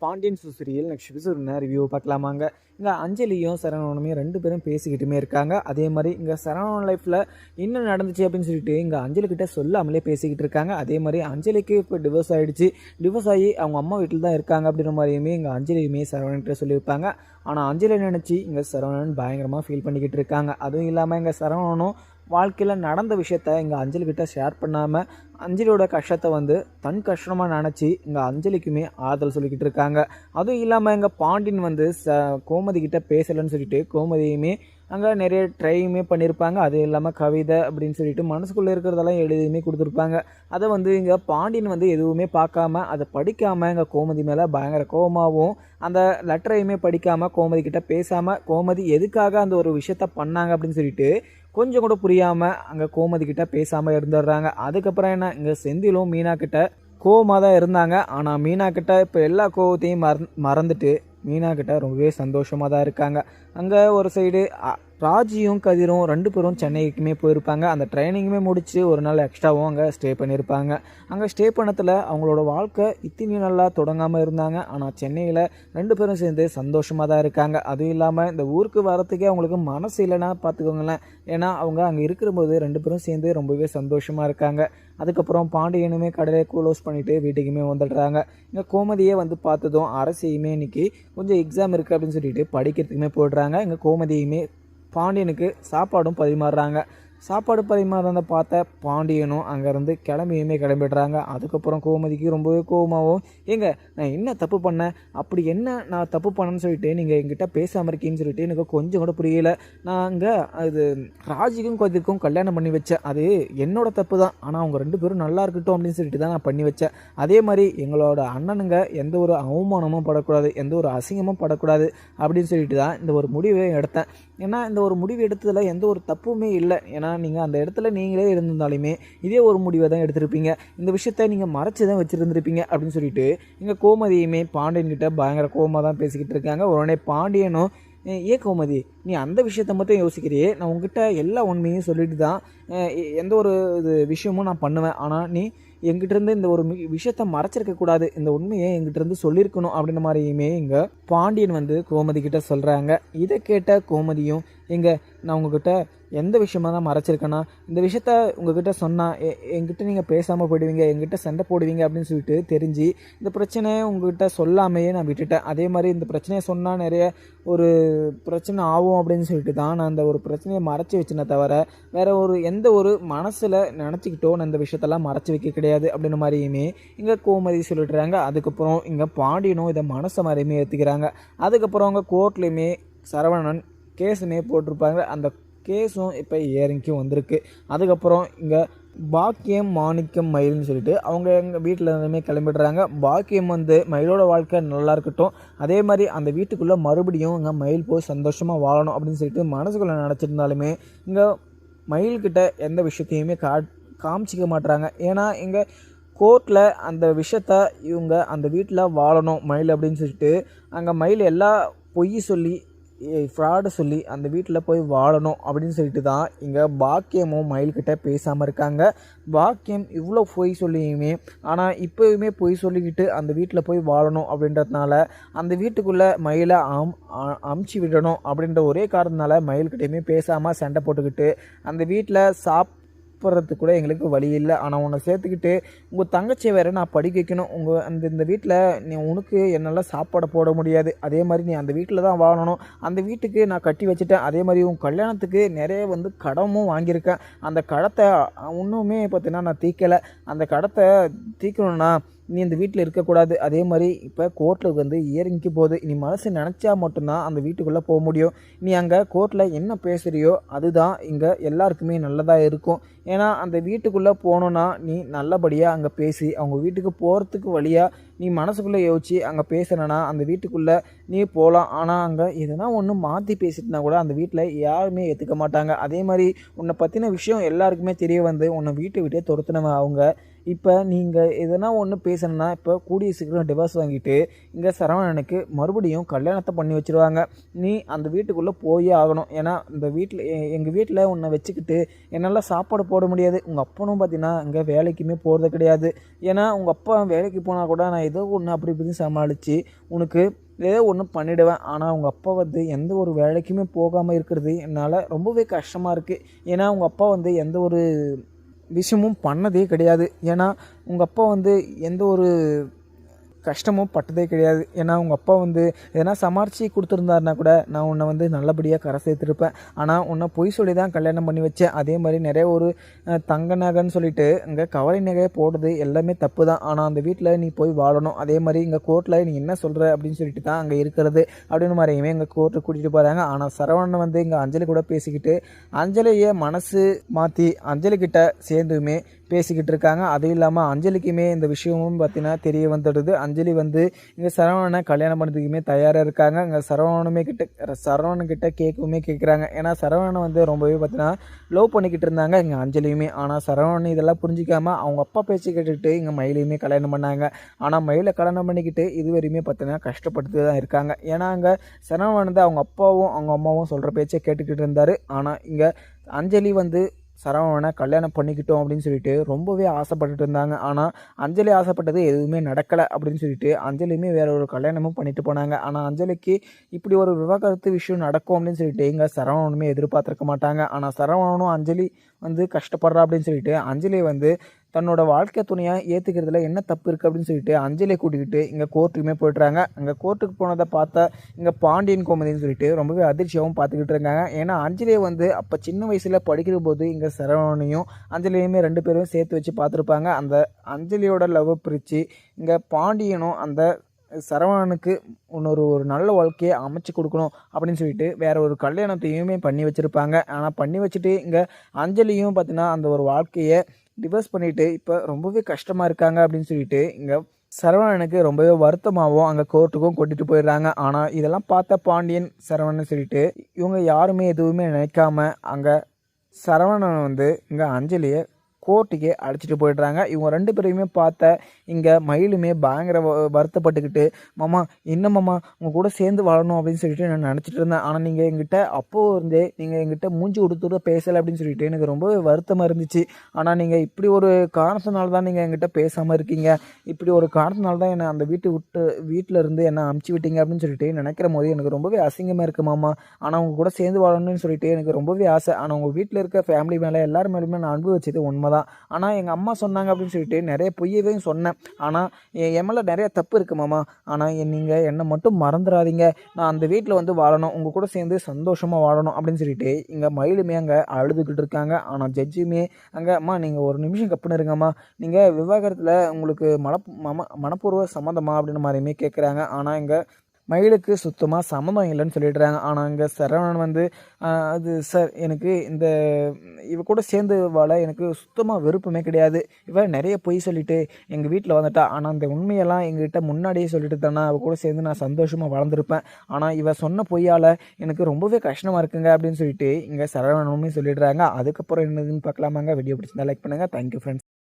Pandian serial next episode review பார்க்கலாமாங்க. இங்கே அஞ்சலியும் சரவணனுமே 2 பேரும் பேசிக்கிட்டுமே இருக்காங்க. அதே மாதிரி இங்கே சரவணன் லைஃப்பில் என்ன நடந்துச்சு அப்படின்னு சொல்லிட்டு இங்கே அஞ்சலிக்கிட்ட சொல்லாமலே பேசிக்கிட்டு இருக்காங்க. அதே மாதிரி அஞ்சலிக்கு இப்போ டிவோர்ஸ் ஆகிடுச்சு. டிவோர்ஸ் ஆகி அவங்க அம்மா வீட்டில் தான் இருக்காங்க அப்படின்ற மாதிரியுமே இங்கே அஞ்சலியுமே சரவணன்கிட்ட சொல்லியிருப்பாங்க. ஆனால் அஞ்சலி நினச்சி இங்கே சரவணன் பயங்கரமாக ஃபீல் பண்ணிக்கிட்டு இருக்காங்க. அதுவும் இல்லாமல் இங்கே சரவணனும் வாழ்க்கையில் நடந்த விஷயத்த இங்கே அஞ்சலிக்கிட்ட ஷேர் பண்ணாமல் அஞ்சலியோட கஷ்டத்தை தன் கஷ்டமாக நினச்சி இங்கே அஞ்சலிக்குமே ஆறுதல் சொல்லிக்கிட்டு இருக்காங்க. அதுவும் இல்லாமல் இங்கே பாண்டியன் கோமதிக்கிட்ட பேசலைன்னு சொல்லிட்டு கோமதியுமே அங்கே நிறைய ட்ரையுமே பண்ணியிருப்பாங்க. அது இல்லாமல் கவிதை அப்படின்னு சொல்லிட்டு மனசுக்குள்ளே இருக்கிறதெல்லாம் எழுதியுமே கொடுத்துருப்பாங்க. அதை இங்கே பாண்டியன் எதுவுமே பார்க்காம அதை படிக்காமல் இங்கே கோமதி மேலே பயங்கர கோபமாகவும் அந்த லெட்டரையுமே படிக்காமல் கோமதிக்கிட்ட பேசாமல் கோமதி எதுக்காக அந்த ஒரு விஷயத்த பண்ணாங்க அப்படின்னு சொல்லிட்டு கொஞ்சம் கூட புரியாமல் அங்கே கோமதிக்கிட்ட பேசாமல் இருந்துடுறாங்க. அதுக்கப்புறம் என்ன இங்கே செந்திலும் மீனா கிட்ட கோவமாக தான் இருந்தாங்க. ஆனால் மீனா கிட்ட இப்போ எல்லா கோவத்தையும் மறந்துட்டு மீனா கிட்ட ரொம்பவே சந்தோஷமாக தான் இருக்காங்க. அங்கே ஒரு சைடு ராஜியும் கதிரும் 2 பேரும் சென்னைக்குமே போயிருப்பாங்க. அந்த ட்ரைனிங்குமே முடித்து ஒரு நாள் எக்ஸ்ட்ராவும் அங்கே ஸ்டே பண்ணியிருப்பாங்க. அங்கே ஸ்டே பண்ணத்தில் அவங்களோட வாழ்க்கை இத்தனை நல்லா தொடங்காமல் இருந்தாங்க. ஆனால் சென்னையில் 2 பேரும் சேர்ந்து சந்தோஷமாக தான் இருக்காங்க. அதுவும் இல்லாமல் இந்த ஊருக்கு வரத்துக்கே அவங்களுக்கு மனசு இல்லைன்னா பார்த்துக்கோங்களேன். ஏன்னா அவங்க அங்கே இருக்கிறபோது 2 பேரும் சேர்ந்து ரொம்பவே சந்தோஷமாக இருக்காங்க. அதுக்கப்புறம் பாண்டியனுமே கடலை க்ளோஸ் பண்ணிவிட்டு வீட்டுக்குமே வந்துடுறாங்க. இங்கே கோமதியே பார்த்ததும் அரசியுமே இன்றைக்கி கொஞ்சம் எக்ஸாம் இருக்குது அப்படின்னு சொல்லிட்டு படிக்கிறதுக்குமே போடுறாங்க. இங்கே கோமதியுமே பாண்டியனுக்கு சாப்பாடும் பரிமாறுறாங்க. சாப்பாடு பரிமாறதை பார்த்த பாண்டியனும் அங்கேருந்து கிளம்பிடுறாங்க. அதுக்கப்புறம் கோமதிக்கு ரொம்பவே கோபமாகவும் நான் என்ன தப்பு பண்ணேன், அப்படி என்ன நான் தப்பு பண்ணேன்னு சொல்லிட்டு நீங்கள் என்கிட்ட பேசாமல் இருக்கீங்கன்னு சொல்லிட்டு எனக்கு கொஞ்சம் கூட புரியல. நான் அங்கே அது ராஜிக்கும் கதிர்க்கும் கல்யாணம் பண்ணி வச்சேன். அது என்னோட தப்பு தான். ஆனால் அவங்க 2 பேரும் நல்லா இருக்கட்டும் அப்படின்னு சொல்லிட்டு தான் நான் பண்ணி வச்சேன். அதே மாதிரி எங்களோட அண்ணனுங்க எந்த ஒரு அவமானமும் படக்கூடாது, எந்த ஒரு அசிங்கமும் படக்கூடாது அப்படின்னு சொல்லிட்டு தான் இந்த ஒரு முடிவை எடுத்தேன். ஏன்னா இந்த ஒரு முடிவு எடுத்ததில் எந்த ஒரு தப்புமே இல்லை. ஏன்னா நீங்கள் அந்த இடத்துல நீங்களே இருந்திருந்தாலுமே இதே ஒரு முடிவை தான் எடுத்திருப்பீங்க. இந்த விஷயத்த நீங்கள் மறைச்சி தான் வச்சுருந்துருப்பீங்க அப்படின்னு சொல்லிட்டு இங்கே கோமதியுமே பாண்டியன்கிட்ட பயங்கர கோபமாக தான் பேசிக்கிட்டு இருக்காங்க. உடனே பாண்டியனும் கோமதி, நீ அந்த விஷயத்த மட்டும் யோசிக்கிறியே, நான் உங்ககிட்ட எல்லா உண்மையும் சொல்லிட்டு தான் எந்த ஒரு விஷயமும் நான் பண்ணுவேன். ஆனால் நீ எங்கிட்டேருந்து இந்த ஒரு விஷயத்த மறைச்சிருக்கக்கூடாது, இந்த உண்மையை எங்கிட்டேருந்து சொல்லியிருக்கணும் அப்படின்ற மாதிரியுமே இங்கே பாண்டியன் கோமதி கிட்ட சொல்கிறாங்க. இதை கேட்ட கோமதியும் நான் உங்ககிட்ட எந்த விஷயமா தான் மறைச்சிருக்கேன்னா, இந்த விஷயத்த உங்ககிட்ட சொன்னால் என்கிட்ட நீங்கள் பேசாமல் போயிடுவீங்க, என்கிட்ட சண்டை போடுவீங்க அப்படின்னு சொல்லிட்டு தெரிஞ்சு இந்த பிரச்சனையை உங்ககிட்ட சொல்லாமையே நான் விட்டுட்டேன். அதே மாதிரி இந்த பிரச்சனையை சொன்னால் நிறைய ஒரு பிரச்சனை ஆகும் அப்படின்னு சொல்லிட்டு தான் நான் அந்த ஒரு பிரச்சனையை மறைச்சி வச்சுனே தவிர வேறு எந்த ஒரு மனசில் நினச்சிக்கிட்டோ நான் இந்த விஷயத்தெல்லாம் மறைச்சி வைக்க கிடையாது அப்படின்ற மாதிரியுமே இங்கே கோமதி சொல்லிடுறாங்க. அதுக்கப்புறம் இங்கே பாண்டியனும் இதை மனசை மாதிரியுமே ஏற்றுக்கிறாங்க. அதுக்கப்புறம் அங்கே கோர்ட்லேயுமே சரவணன் கேஸுமே போட்டிருப்பாங்க. அந்த கேஸும் இப்போ ஏறிக்கும் வந்திருக்கு. அதுக்கப்புறம் இங்கே பாக்கியம் மாணிக்கம் மயில்னு சொல்லிட்டு அவங்க எங்கள் வீட்டில் இருந்துமே கிளம்பிடுறாங்க. பாக்கியம் மயிலோட வாழ்க்கை நல்லா இருக்கட்டும், அதே மாதிரி அந்த வீட்டுக்குள்ளே மறுபடியும் இங்கே மயில் போய் சந்தோஷமாக வாழணும் அப்படின்னு சொல்லிட்டு மனசுக்குள்ளே நினச்சிருந்தாலுமே இங்கே மயில்கிட்ட எந்த விஷயத்தையுமே காமிச்சிக்க மாட்டுறாங்க. ஏன்னா இங்கே கோர்ட்டில் அந்த விஷயத்த இவங்க அந்த வீட்டில் வாழணும் மயில் அப்படின்னு சொல்லிட்டு அங்கே மயில் எல்லா பொய் சொல்லி ஃப்ராடு சொல்லி அந்த வீட்டில் போய் வாழணும் அப்படின்னு சொல்லிட்டு தான் இங்கே பாக்கியமும் மயில்கிட்ட பேசாமல் இருக்காங்க. பாக்கியம் இவ்வளோ பொய் சொல்லியுமே ஆனால் இப்போயுமே பொய் சொல்லிக்கிட்டு அந்த வீட்டில் போய் வாழணும் அப்படின்றதுனால அந்த வீட்டுக்குள்ளே மயிலை அமுச்சு விடணும் அப்படின்ற ஒரே காரணத்தினால மயில்கிட்டையுமே பேசாமல் சண்டை போட்டுக்கிட்டு அந்த வீட்டில் சாப்பிட்றதுக்கு கூட எங்களுக்கு வழி இல்லை. ஆனால் உன்னை சேர்த்துக்கிட்டு உங்கள் தங்கச்சியை வேறு நான் படிக்க வைக்கணும், இந்த வீட்டில் நீ உனக்கு என்னால் சாப்பாடை போட முடியாது, அதே மாதிரி நீ அந்த வீட்டில் தான் வாழணும், அந்த வீட்டுக்கு நான் கட்டி வச்சுட்டேன், அதே மாதிரி உன் கல்யாணத்துக்கு நிறைய கடமும் வாங்கியிருக்கேன், அந்த கடத்தை இன்னுமே பார்த்தீங்கன்னா நான் தீர்க்கலை, அந்த கடத்தை தீர்க்கணும்னா நீ இந்த வீட்டில் இருக்கக்கூடாது. அதே மாதிரி இப்போ கோர்ட்டில் இயற்கைக்கு போகுது, நீ மனசு நினச்சா மட்டும்தான் அந்த வீட்டுக்குள்ளே போக முடியும். நீ அங்கே கோர்ட்டில் என்ன பேசுகிறியோ அதுதான் இங்கே எல்லாருக்குமே நல்லதாக இருக்கும். ஏன்னா அந்த வீட்டுக்குள்ளே போகணுன்னா நீ நல்லபடியாக அங்கே பேசி அவங்க வீட்டுக்கு போகிறதுக்கு வழியாக நீ மனசுக்குள்ளே யோசிச்சு அங்கே பேசுனா அந்த வீட்டுக்குள்ளே நீ போகலாம். ஆனால் அங்கே எதுனா ஒன்று மாற்றி பேசிட்டுனா கூட அந்த வீட்டில் யாருமே ஏற்றுக்க மாட்டாங்க. அதே மாதிரி உன்னை பற்றின விஷயம் எல்லாருக்குமே தெரிய உன்னை வீட்டை விட்டே துரத்துனவன் அவங்க. இப்போ நீங்கள் எதனா ஒன்று பேசணுன்னா இப்போ கூடிய சீக்கிரம் டிவோர்ஸ் வாங்கிட்டு இங்கே சரவணனுக்கு மறுபடியும் கல்யாணத்தை பண்ணி வச்சுருவாங்க. நீ அந்த வீட்டுக்குள்ளே போயே ஆகணும். ஏன்னா இந்த வீட்டில் எங்கள் வீட்டில் உன்னை வச்சுக்கிட்டு என்னால் சாப்பாடு போட முடியாது. உங்கள் அப்பனும் பார்த்தீங்கன்னா இங்கே வேலைக்குமே போகிறது கிடையாது. ஏன்னா உங்கள் அப்பா வேலைக்கு போனால் கூட நான் ஏதோ ஒன்று அப்படி இப்படின்னு சமாளித்து உனக்கு ஏதோ ஒன்று பண்ணிவிடுவேன். ஆனால் உங்கள் அப்பா வந்து எந்த ஒரு வேலைக்குமே போகாமல் இருக்கிறது என்னால் ரொம்பவே கஷ்டமாக இருக்குது. ஏன்னா உங்கள் அப்பா வந்து எந்த ஒரு விஷயமும் பண்ணதே கிடையாது. ஏன்னா உங்கள் அப்பா வந்து எந்த ஒரு கஷ்டமும் பட்டதே கிடையாது. ஏன்னா உங்கள் அப்பா வந்து எதனா சமாளித்து கொடுத்துருந்தாருனா கூட நான் உன்னை வந்து நல்லபடியாக கரை சேர்த்துருப்பேன். ஆனால் உன்னை பொய் சொல்லி தான் கல்யாணம் பண்ணி வச்சேன். அதே மாதிரி நிறைய ஒரு தங்க நகைன்னு சொல்லிட்டு இங்கே கவலை நகையை போடுறது எல்லாமே தப்பு தான். ஆனால் அந்த வீட்டில் நீ போய் வாழணும். அதே மாதிரி இங்கே கோர்ட்டில் நீ என்ன சொல்கிற அப்படின்னு சொல்லிட்டு தான் அங்கே இருக்கிறது அப்படின்னு மாதிரியுமே எங்கள் கோர்ட்டு கூட்டிகிட்டு போகிறாங்க. ஆனால் சரவணன் வந்து இங்கே அஞ்சலி கூட பேசிக்கிட்டு அஞ்சலியை மனசு மாற்றி அஞ்சலிக்கிட்ட சேர்ந்துமே பேசிக்கிட்டு இருக்காங்க. அதுவும் இல்லாமல் அஞ்சலிக்குமே இந்த விஷயமும் பார்த்தீங்கன்னா தெரிய வந்துடுது. அஞ்சலி வந்து இங்கே சரவணனை கல்யாணம் பண்ணுறதுக்குமே தயாராக இருக்காங்க. இங்கே சரவணன்கிட்ட கேட்கவுமே கேட்குறாங்க. ஏன்னா சரவணனை வந்து ரொம்பவே பார்த்தீங்கன்னா லவ் பண்ணிக்கிட்டு இருந்தாங்க இங்கே அஞ்சலியுமே. ஆனால் சரவணன் இதெல்லாம் புரிஞ்சிக்காமல் அவங்க அப்பா பேச்சு கேட்டுக்கிட்டு இங்கே மயிலையுமே கல்யாணம் பண்ணாங்க. ஆனால் மயிலை கல்யாணம் பண்ணிக்கிட்டு இதுவரையுமே பார்த்தீங்கன்னா கஷ்டப்பட்டு தான் இருக்காங்க. ஏன்னா அங்கே சரவணன் வந்து அவங்க அப்பாவும் அவங்க அம்மாவும் சொல்கிற பேச்சை கேட்டுக்கிட்டு இருந்தார். ஆனால் இங்கே அஞ்சலி வந்து சரவணனை கல்யாணம் பண்ணிக்கிட்டோம் அப்படின்னு சொல்லிட்டு ரொம்பவே ஆசைப்பட்டுட்டு இருந்தாங்க. ஆனால் அஞ்சலி ஆசைப்பட்டது எதுவுமே நடக்கலை அப்படின்னு சொல்லிட்டு அஞ்சலியுமே வேற ஒரு கல்யாணமும் பண்ணிட்டு போனாங்க. ஆனால் அஞ்சலிக்கு இப்படி ஒரு விவாகரத்து விஷயம் நடக்கும் அப்படின்னு சொல்லிட்டு இங்கே சரவணனுமே எதிர்பார்த்துருக்க மாட்டாங்க. ஆனால் சரவணனும் அஞ்சலி வந்து கஷ்டப்படுறா அப்படின்னு சொல்லிட்டு அஞ்சலி வந்து தன்னோட வாழ்க்கை துணையாக ஏற்றுக்கிறதுல என்ன தப்பு இருக்குது அப்படின்னு சொல்லிட்டு அஞ்சலியை கூட்டிக்கிட்டு இங்கே கோர்ட்டுக்குமே போய்ட்டுறாங்க. அங்கே கோர்ட்டுக்கு போனதை பார்த்தா இங்கே பாண்டியன் கோமதின்னு சொல்லிட்டு ரொம்பவே அதிர்ச்சியாகவும் பார்த்துக்கிட்டு இருக்காங்க. ஏன்னா அஞ்சலியை வந்து அப்போ சின்ன வயசில் படிக்கிற போது இங்கே சரவணையும் அஞ்சலியுமே 2 பேரும் சேர்த்து வச்சு பார்த்துருப்பாங்க. அந்த அஞ்சலியோட லவ் பிரித்து இங்கே பாண்டியனும் அந்த சரவணனுக்கு ஒரு நல்ல வாழ்க்கையை அமைச்சு கொடுக்கணும் அப்படின்னு சொல்லிட்டு வேற ஒரு கல்யாணத்தையுமே பண்ணி வச்சுருப்பாங்க. ஆனால் பண்ணி வச்சுட்டு இங்கே அஞ்சலியும் பார்த்தீங்கன்னா அந்த ஒரு வாழ்க்கையை டிவோர்ஸ் பண்ணிவிட்டு இப்போ ரொம்பவே கஷ்டமாக இருக்காங்க அப்படின்னு சொல்லிட்டு இங்கே சரவணனுக்கு ரொம்பவே வருத்தமாகவும் அங்கே கோர்ட்டுக்கும் கூட்டிகிட்டு போயிடுறாங்க. ஆனால் இதெல்லாம் பார்த்த பாண்டியன் சரவணன் சொல்லிட்டு இவங்க யாருமே எதுவுமே நினைக்காம அங்கே சரவணன் வந்து இங்கே அஞ்சலியை கோர்ட்டுக்கே அழைச்சிட்டு போயிடுறாங்க. இவங்க 2 பேரையுமே பார்த்த இங்கே மயிலுமே பயங்கர வருத்தப்பட்டுக்கிட்டு மாமா என்ன மாமா உங்கள் கூட சேர்ந்து வாழணும் அப்படின்னு சொல்லிட்டு நான் நினச்சிட்டு இருந்தேன். ஆனால் நீங்கள் எங்கிட்ட அப்போ இருந்தே நீங்கள் எங்கிட்ட மூஞ்சி கொடுத்துட்டு பேசலை அப்படின்னு சொல்லிட்டு எனக்கு ரொம்பவே வருத்தமாக இருந்துச்சு. ஆனால் நீங்கள் இப்படி ஒரு காரணத்தினால தான் நீங்கள் எங்கிட்ட பேசாமல் இருக்கீங்க. இப்படி ஒரு காரணத்தினால தான் என்னை அந்த வீட்டில் இருந்து என்னை அமுச்சு விட்டீங்க அப்படின்னு சொல்லிட்டு நினைக்கிற போது எனக்கு ரொம்பவே அசிங்கமாக இருக்குது மாமா. ஆனால் உங்கள் கூட சேர்ந்து வாழணும்னு சொல்லிட்டு எனக்கு ரொம்பவே ஆசை. ஆனால் உங்கள் வீட்டில் இருக்க ஃபேமிலி மேலே எல்லாரும் மேலேயுமே நான் அனுபவிச்சது உண்மை தான். ஆனால் எங்கள் அம்மா சொன்னாங்க அப்படின்னு சொல்லிட்டு நிறைய பொய்யவே சொன்னேன். ஆனால் என் மேலே நிறைய தப்பு இருக்குது மாமா. ஆனால் நீங்கள் என்னை மட்டும் மறந்துடாதீங்க. நான் அந்த வீட்டில் வந்து வாழணும், உங்கள் கூட சேர்ந்து சந்தோஷமாக வாழணும் அப்படின்னு சொல்லிட்டு இங்கே மயிலுமே அங்கே அழுதுகிட்டு இருக்காங்க. ஆனால் ஜட்ஜுமே அங்கே அம்மா நீங்கள் ஒரு நிமிஷம் கப்புன்னு இருங்கம்மா, நீங்கள் விவாகரத்தில் உங்களுக்கு மனப்பூர்வ சம்மந்தமா அப்படின்னு மாதிரியுமே கேட்குறாங்க. ஆனால் இங்கே மயிலுக்கு சுத்தமாக சம்மந்தம் இல்லைன்னு சொல்லிடுறாங்க. ஆனால் இங்கே சரவணன் வந்து அது சார் எனக்கு இவ கூட சேர்ந்து வாழ எனக்கு சுத்தமாக விருப்பமே கிடையாது. இவ நிறைய பொய் சொல்லிட்டு எங்கள் வீட்டில் வந்துட்டா. ஆனால் அந்த உண்மையெல்லாம் எங்ககிட்ட முன்னாடியே சொல்லிட்டு தானே அவள் கூட சேர்ந்து நான் சந்தோஷமாக வளர்ந்துருப்பேன். ஆனால் இவ சொன்ன பொய்யால் எனக்கு ரொம்பவே கஷ்டமாக இருக்குங்க அப்படின்னு சொல்லிட்டு இங்கே சரவணனுமே சொல்லிடுறாங்க. அதுக்கப்புறம் என்னதுன்னு பார்க்கலாமாங்க. வீடியோ பிடிச்சிருந்தா லைக் பண்ணுங்கள். Thank you friends.